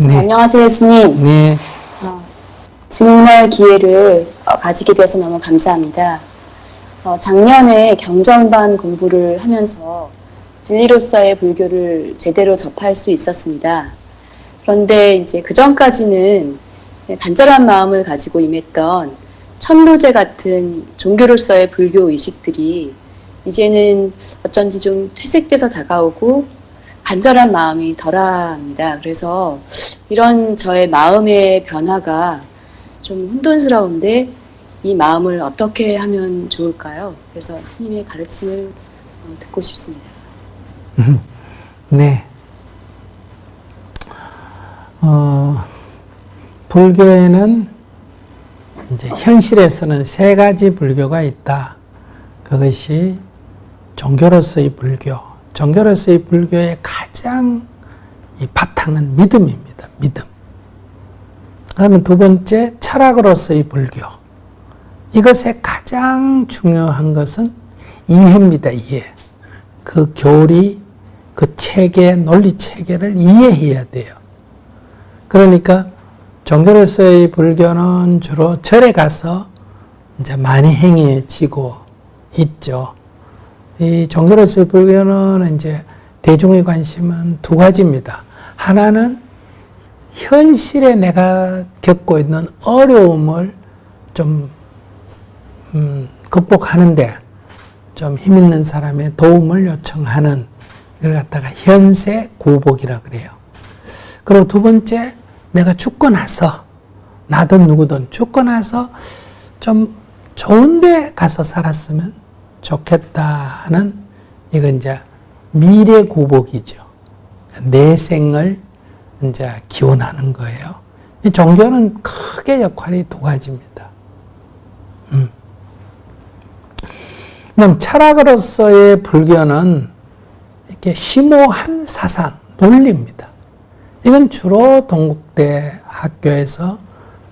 네. 안녕하세요, 스님. 네. 질문할 기회를 가지게 돼서 너무 감사합니다. 작년에 경전반 공부를 하면서 진리로서의 불교를 제대로 접할 수 있었습니다. 그런데 이제 그 전까지는 간절한 마음을 가지고 임했던 천도제 같은 종교로서의 불교 의식들이 이제는 어쩐지 좀 퇴색돼서 다가오고 간절한 마음이 덜합니다. 그래서 이런 저의 마음의 변화가 좀 혼돈스러운데 이 마음을 어떻게 하면 좋을까요? 그래서 스님의 가르침을 듣고 싶습니다. 네. 불교에는 이제 현실에서는 세 가지 불교가 있다. 그것이 종교로서의 불교. 종교로서의 불교의 가장 이 바탕은 믿음입니다. 믿음. 그다음에 두 번째, 철학으로서의 불교. 이것의 가장 중요한 것은 이해입니다. 이해. 그 교리, 그 체계, 논리 체계를 이해해야 돼요. 그러니까 종교로서의 불교는 주로 절에 가서 이제 많이 행해지고 있죠. 이 종교로서의 불교는 이제 대중의 관심은 두 가지입니다. 하나는 현실에 내가 겪고 있는 어려움을 좀 극복하는데 좀 힘 있는 사람의 도움을 요청하는 이걸 갖다가 현세 구복이라 그래요. 그리고 두 번째, 내가 죽고 나서 나든 누구든 죽고 나서 좀 좋은 데 가서 살았으면 좋겠다는 이건 이제 미래 구복이죠. 내생을 이제 기원하는 거예요. 이 종교는 크게 역할이 두 가지입니다. 그럼 철학으로서의 불교는 이렇게 심오한 사상, 논리입니다. 이건 주로 동국대 학교에서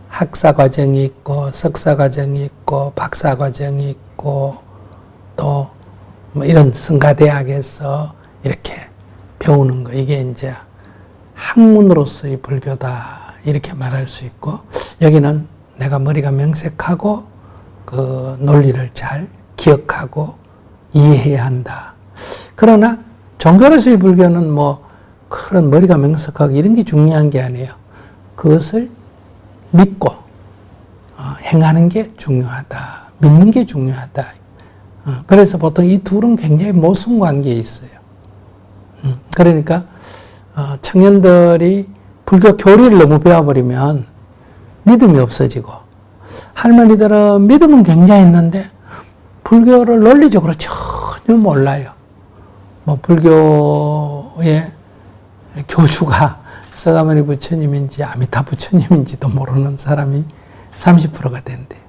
학사 과정이 있고, 석사 과정이 있고, 박사 과정이 있고, 또 뭐 이런 성가대학에서 이렇게 배우는 거. 이게 이제 학문으로서의 불교다. 이렇게 말할 수 있고, 여기는 내가 머리가 명색하고 그 논리를 잘 기억하고 이해해야 한다. 그러나 종교로서의 불교는 뭐 그런 머리가 명석하고 이런 게 중요한 게 아니에요. 그것을 믿고 행하는 게 중요하다. 믿는 게 중요하다. 그래서 보통 이 둘은 굉장히 모순관계에 있어요. 그러니까 청년들이 불교 교리를 너무 배워버리면 믿음이 없어지고, 할머니들은 믿음은 굉장히 있는데 불교를 논리적으로 전혀 몰라요. 뭐 불교의 교주가 서가모니 부처님인지 아미타 부처님인지도 모르는 사람이 30%가 된대요.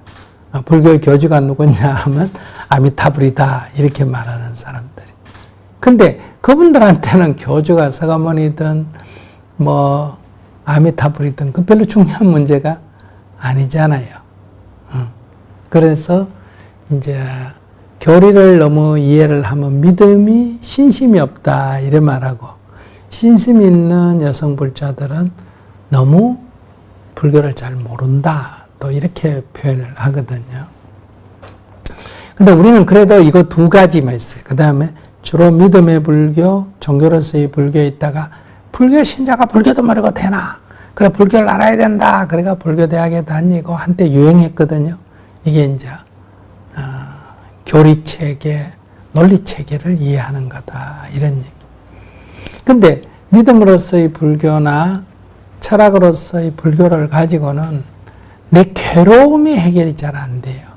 불교의 교주가 누구냐 하면 아미타불이다 이렇게 말하는 사람들이. 근데 그분들한테는 교주가 서가모니든 뭐 아미타불이든 그 별로 중요한 문제가 아니잖아요. 그래서 이제 교리를 너무 이해를 하면 믿음이 신심이 없다 이래 말하고, 신심 있는 여성 불자들은 너무 불교를 잘 모른다 또 이렇게 표현을 하거든요. 근데 우리는 그래도 이거 두 가지만 있어요. 그 다음에 주로 믿음의 불교, 종교로서의 불교에 있다가 불교 신자가 불교도 모르고 되나? 그래 불교를 알아야 된다. 그러니까 불교대학에 다니고 한때 유행했거든요. 이게 이제 교리체계, 논리체계를 이해하는 거다. 이런 얘기. 근데 믿음으로서의 불교나 철학으로서의 불교를 가지고는 내 괴로움이 해결이 잘 안 돼요.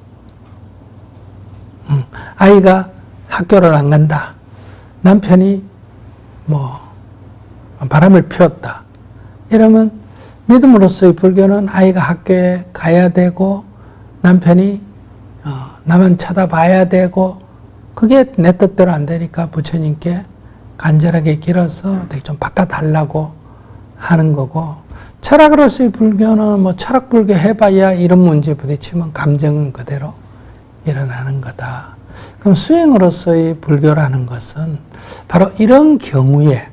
아이가 학교를 안 간다. 남편이 뭐 바람을 피웠다. 이러면 믿음으로서의 불교는 아이가 학교에 가야 되고 남편이 나만 쳐다봐야 되고, 그게 내 뜻대로 안 되니까 부처님께 간절하게 길어서 어떻게 좀 바꿔달라고 하는 거고, 철학으로서의 불교는 뭐 철학 불교 해봐야 이런 문제에 부딪히면 감정은 그대로 일어나는 거다. 그럼 수행으로서의 불교라는 것은 바로 이런 경우에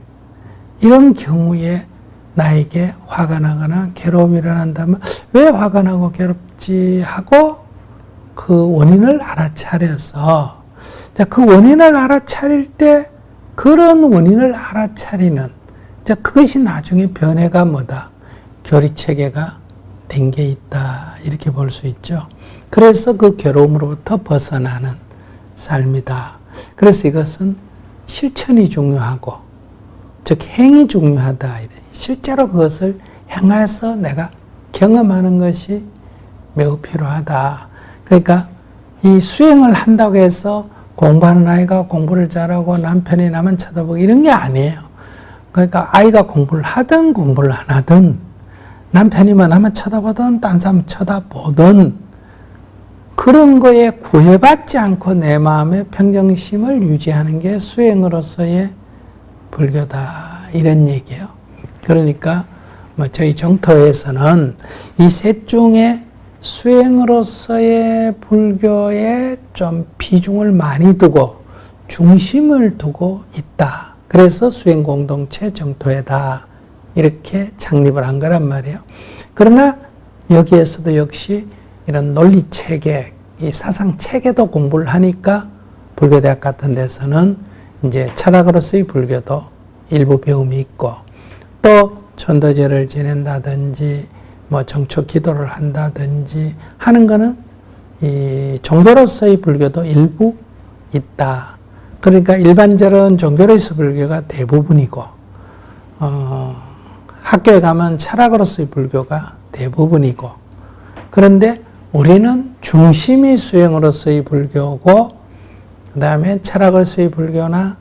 나에게 화가 나거나 괴로움이 일어난다면 왜 화가 나고 괴롭지 하고 그 원인을 알아차려서 자, 그 원인을 알아차릴 때 그런 원인을 알아차리는 자, 그것이 나중에 변해가 뭐다? 교리체계가 된 게 있다. 이렇게 볼 수 있죠. 그래서 그 괴로움으로부터 벗어나는 삶이다. 그래서 이것은 실천이 중요하고 즉 행이 중요하다. 실제로 그것을 행해서 내가 경험하는 것이 매우 필요하다. 그러니까 이 수행을 한다고 해서 공부하는 아이가 공부를 잘하고 남편이 나만 쳐다보고 이런 게 아니에요. 그러니까 아이가 공부를 하든 공부를 안 하든 남편이만 나만 쳐다보든 딴 사람 쳐다보든 그런 거에 구애받지 않고 내 마음의 평정심을 유지하는 게 수행으로서의 불교다. 이런 얘기예요. 그러니까 뭐 저희 정토에서는 이 셋 중에 수행으로서의 불교에 좀 비중을 많이 두고 중심을 두고 있다. 그래서 수행 공동체 정토회다. 이렇게 창립을 한 거란 말이에요. 그러나 여기에서도 역시 이런 논리 체계, 이 사상 체계도 공부를 하니까 불교대학 같은 데서는 이제 철학으로서의 불교도 일부 배움이 있고 또 천도제를 지낸다든지 뭐 정초 기도를 한다든지 하는 거는 이 종교로서의 불교도 일부 있다. 그러니까 일반적인 종교로서의 불교가 대부분이고 학교에 가면 철학으로서의 불교가 대부분이고 그런데 우리는 중심이 수행으로서의 불교고 그 다음에 철학으로서의 불교나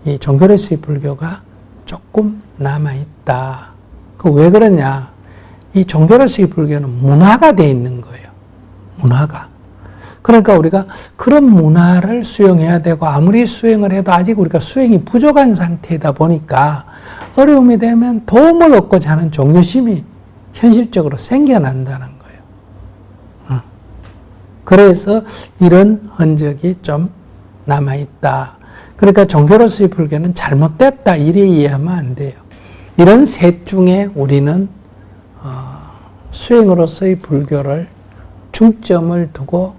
이 종교로서의 불교가 조금 남아있다. 그 왜 그러냐? 이 종교로서의 불교는 문화가 돼 있는 거예요. 문화가. 그러니까 우리가 그런 문화를 수용해야 되고 아무리 수행을 해도 아직 우리가 수행이 부족한 상태이다 보니까 어려움이 되면 도움을 얻고자 하는 종교심이 현실적으로 생겨난다는 거예요. 그래서 이런 흔적이 좀 남아있다. 그러니까 종교로서의 불교는 잘못됐다 이래 이해하면 안 돼요. 이런 셋 중에 우리는 수행으로서의 불교를 중점을 두고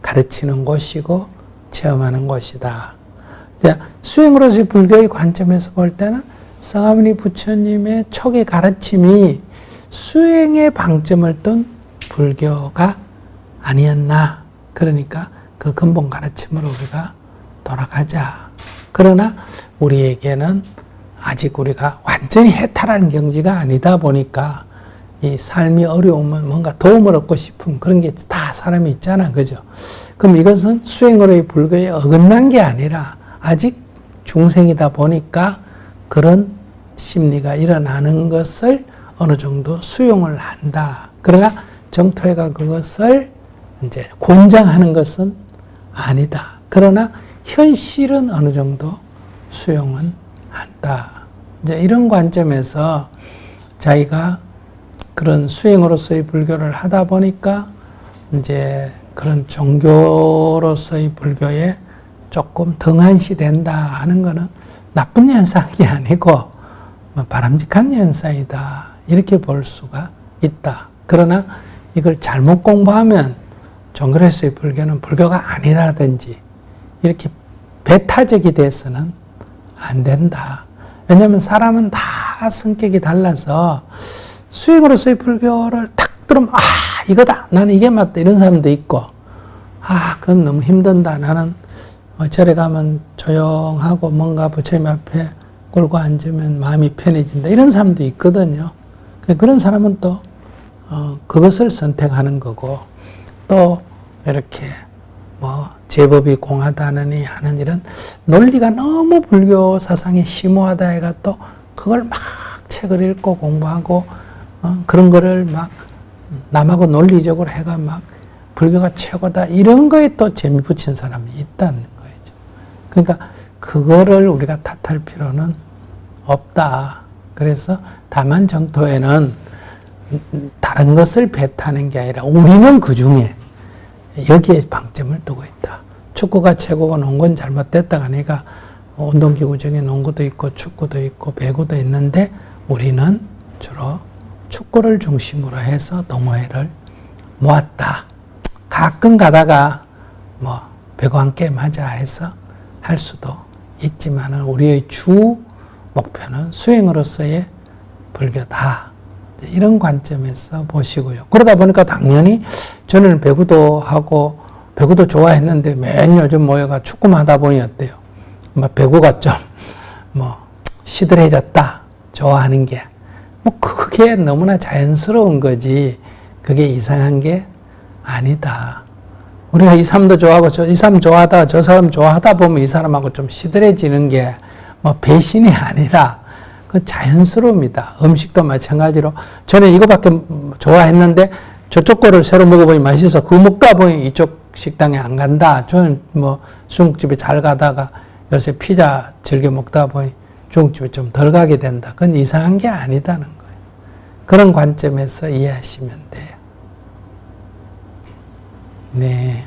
가르치는 곳이고 체험하는 곳이다. 수행으로서의 불교의 관점에서 볼 때는 성하모니 부처님의 초기 가르침이 수행의 방점을 둔 불교가 아니었나. 그러니까 그 근본 가르침으로 우리가 돌아가자. 그러나 우리에게는 아직 우리가 완전히 해탈하는 경지가 아니다 보니까 이 삶이 어려우면 뭔가 도움을 얻고 싶은 그런 게 다 사람이 있잖아. 그죠? 그럼 이것은 수행으로의 불교에 어긋난 게 아니라 아직 중생이다 보니까 그런 심리가 일어나는 것을 어느 정도 수용을 한다. 그러나 정토회가 그것을 이제 권장하는 것은 아니다. 그러나 현실은 어느 정도 수용은 한다. 이제 이런 관점에서 자기가 그런 수행으로서의 불교를 하다 보니까 이제 그런 종교로서의 불교에 조금 등한시 된다 하는 것은 나쁜 현상이 아니고 바람직한 현상이다. 이렇게 볼 수가 있다. 그러나 이걸 잘못 공부하면 종교로서의 불교는 불교가 아니라든지 이렇게 배타적이 돼서는 안 된다. 왜냐하면 사람은 다 성격이 달라서 수행으로서의 불교를 탁 들으면 이거다. 나는 이게 맞다. 이런 사람도 있고 그건 너무 힘든다. 나는 절에 가면 조용하고 뭔가 부처님 앞에 꿇고 앉으면 마음이 편해진다. 이런 사람도 있거든요. 그런 사람은 또 그것을 선택하는 거고 또 이렇게 뭐 제법이 공하다느니 하는 이런 논리가 너무 불교 사상이 심오하다 해가 또 그걸 막 책을 읽고 공부하고 그런 거를 막 남하고 논리적으로 해가 막 불교가 최고다 이런 거에 또 재미 붙인 사람이 있다는 거죠. 그러니까 그거를 우리가 탓할 필요는 없다. 그래서 다만 정토에는 다른 것을 배타는 게 아니라 우리는 그 중에 여기에 방점을 두고 있다. 축구가 최고고 농구는 잘못됐다가 아니라 운동기구 중에 농구도 있고 축구도 있고 배구도 있는데 우리는 주로 축구를 중심으로 해서 동호회를 모았다. 가끔 가다가 뭐 배구 한 게임 하자 해서 할 수도 있지만은 우리의 주 목표는 수행으로서의 불교다. 이런 관점에서 보시고요. 그러다 보니까 당연히 저는 배구도 하고 배구도 좋아했는데 맨 요즘 모여가 축구만 하다 보니 어때요? 뭐 배구가 좀 뭐 시들해졌다. 좋아하는 게. 뭐 그게 너무나 자연스러운 거지. 그게 이상한 게 아니다. 우리가 이 사람도 좋아하고 이 사람 좋아하다가 저 사람 좋아하다 보면 이 사람하고 좀 시들해지는 게 뭐 배신이 아니라 그 자연스러움이다. 음식도 마찬가지로 저는 이거밖에 좋아했는데 저쪽 거를 새로 먹어보니 맛있어. 그거 먹다 보니 이쪽 식당에 안 간다. 저는 뭐 중국집에 잘 가다가 요새 피자 즐겨 먹다 보니 중국집에 좀 덜 가게 된다. 그건 이상한 게 아니다는 거예요. 그런 관점에서 이해하시면 돼요. 네.